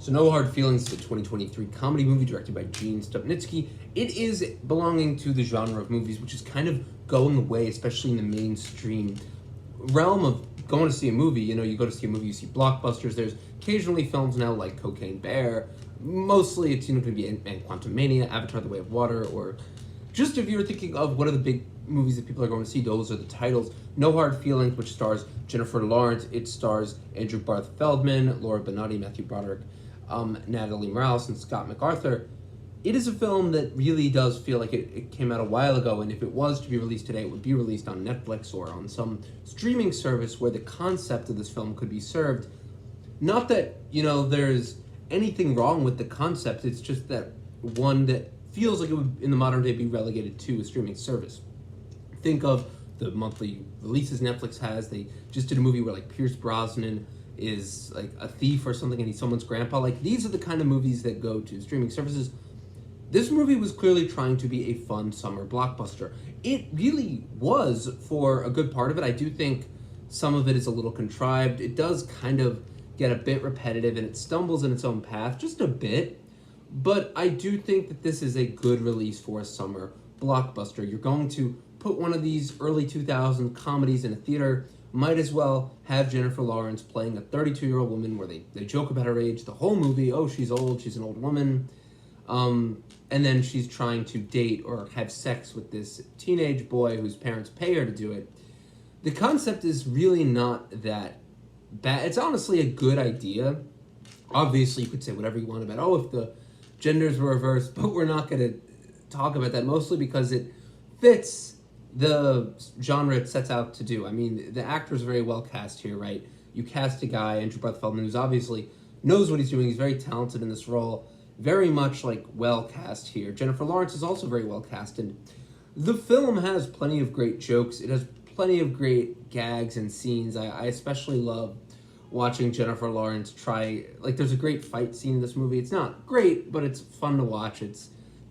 So No Hard Feelings is a 2023 comedy movie directed by Gene Stupnitsky. It is belonging to the genre of movies which is kind of going away, especially in the mainstream realm of going to see a movie. You know, you go to see a movie, you see blockbusters. There's occasionally films now like Cocaine Bear. Mostly it's going to be Quantumania, Avatar: The Way of Water, or just if you're thinking of what are the big movies that people are going to see, those are the titles. No Hard Feelings, which stars Jennifer Lawrence. It stars Andrew Barth Feldman, Laura Benatti, Matthew Broderick, Natalie Morales, and Scott MacArthur. It is a film that really does feel like it came out a while ago, and if it was to be released today, it would be released on Netflix or on some streaming service where the concept of this film could be served. Not that, you know, there's anything wrong with the concept, it's just that one that feels like it would, in the modern day, be relegated to a streaming service. Think of the monthly releases Netflix has. They just did a movie where, like, Pierce Brosnan is, like, a thief or something and he's someone's grandpa. Like, these are the kind of movies that go to streaming services. This movie was clearly trying to be a fun summer blockbuster. It really was for a good part of it. I do think some of it is a little contrived. It does kind of get a bit repetitive and it stumbles in its own path just a bit. But I do think that this is a good release for a summer blockbuster. You're going to put one of these early 2000s comedies in a theater, might as well have Jennifer Lawrence playing a 32-year-old woman where they joke about her age the whole movie. Oh, she's old, she's an old woman. And then she's trying to date or have sex with this teenage boy whose parents pay her to do it. The concept is really not that bad. It's honestly a good idea. Obviously, you could say whatever you want about, oh, if the genders were reversed, but we're not going to talk about that, mostly because it fits the genre it sets out to do. I mean, the actor's very well cast here, right? You cast a guy, Andrew Barth Feldman, who's obviously knows what he's doing. He's very talented in this role. Very much, like, well cast here. Jennifer Lawrence is also very well cast, and the film has plenty of great jokes. It has plenty of great gags and scenes. I especially love watching Jennifer Lawrence try, like, there's a great fight scene in this movie. It's not great, but it's fun to watch. It's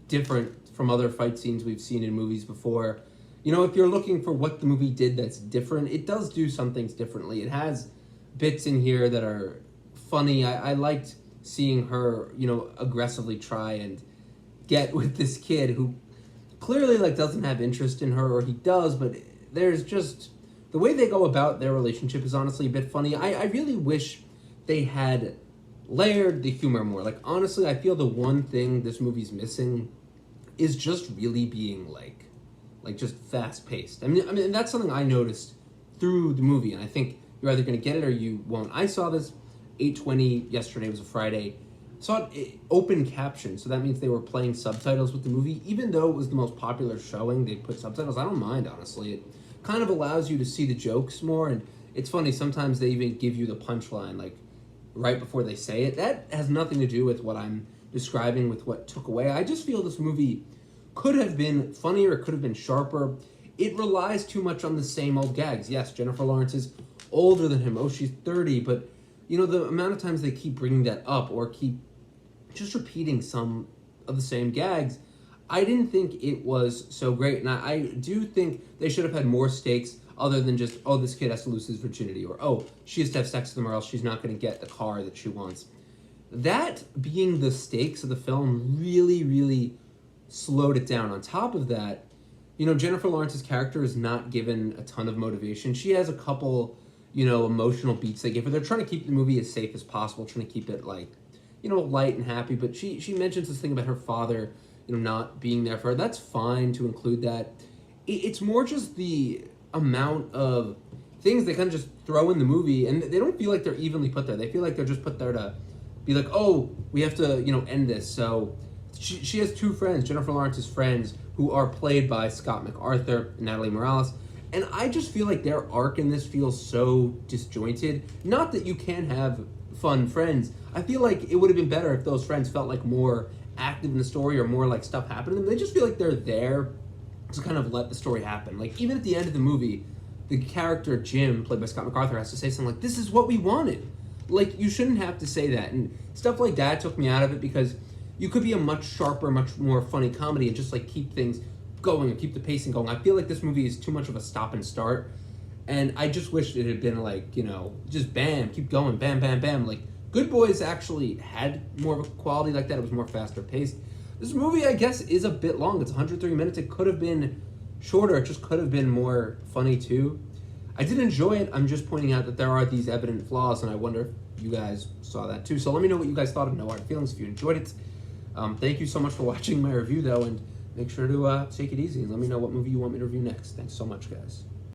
different from other fight scenes we've seen in movies before. You know, if you're looking for what the movie did that's different, it does do some things differently. It has bits in here that are funny. I liked seeing her, you know, aggressively try and get with this kid who clearly, like, doesn't have interest in her, or he does, but there's just, the way they go about their relationship is honestly a bit funny. I really wish they had layered the humor more. Like, honestly, I feel the one thing this movie's missing is just really being, like just fast-paced. I mean, that's something I noticed through the movie, and I think you're either going to get it or you won't. I saw this 8:20 yesterday, was a Friday. Saw it open caption, so that means they were playing subtitles with the movie. Even though it was the most popular showing, they put subtitles. I don't mind, honestly. It kind of allows you to see the jokes more, and it's funny, sometimes they even give you the punchline, like, right before they say it. That has nothing to do with what I'm describing with what took away. I just feel this movie could have been funnier, it could have been sharper. It relies too much on the same old gags. Yes, Jennifer Lawrence is older than him. Oh, she's 30, but you know, the amount of times they keep bringing that up or keep just repeating some of the same gags, I didn't think it was so great. And I do think they should have had more stakes other than just, oh, this kid has to lose his virginity, or, oh, she has to have sex with him or else she's not going to get the car that she wants. That being the stakes of the film really, really slowed it down. On top of that, you know, Jennifer Lawrence's character is not given a ton of motivation. She has a couple, you know, emotional beats they give her. They're trying to keep the movie as safe as possible, trying to keep it, like, you know, light and happy. But she mentions this thing about her father, you know, not being there for her. That's fine to include that. It's more just the amount of things they kind of just throw in the movie, and they don't feel like they're evenly put there. They feel like they're just put there to be like, oh, we have to, you know, end this. So she has two friends, Jennifer Lawrence's friends, who are played by Scott MacArthur and Natalie Morales. And I just feel like their arc in this feels so disjointed. Not that you can't have fun friends. I feel like it would have been better if those friends felt like more active in the story or more like stuff happened to them. They just feel like they're there to kind of let the story happen. Like, even at the end of the movie, the character Jim, played by Scott MacArthur, has to say something like, this is what we wanted. Like, you shouldn't have to say that. And stuff like that took me out of it because you could be a much sharper, much more funny comedy and just, like, keep things going and keep the pacing going. I feel like this movie is too much of a stop and start. And I just wish it had been, like, you know, just bam, keep going, bam, bam, bam. Like, Good Boys actually had more of a quality like that. It was more faster paced. This movie, I guess, is a bit long. It's 103 minutes. It could have been shorter. It just could have been more funny too. I did enjoy it. I'm just pointing out that there are these evident flaws, and I wonder if you guys saw that too. So let me know what you guys thought of No Hard Feelings if you enjoyed it. Thank you so much for watching my review, though, and make sure to take it easy and let me know what movie you want me to review next. Thanks so much, guys.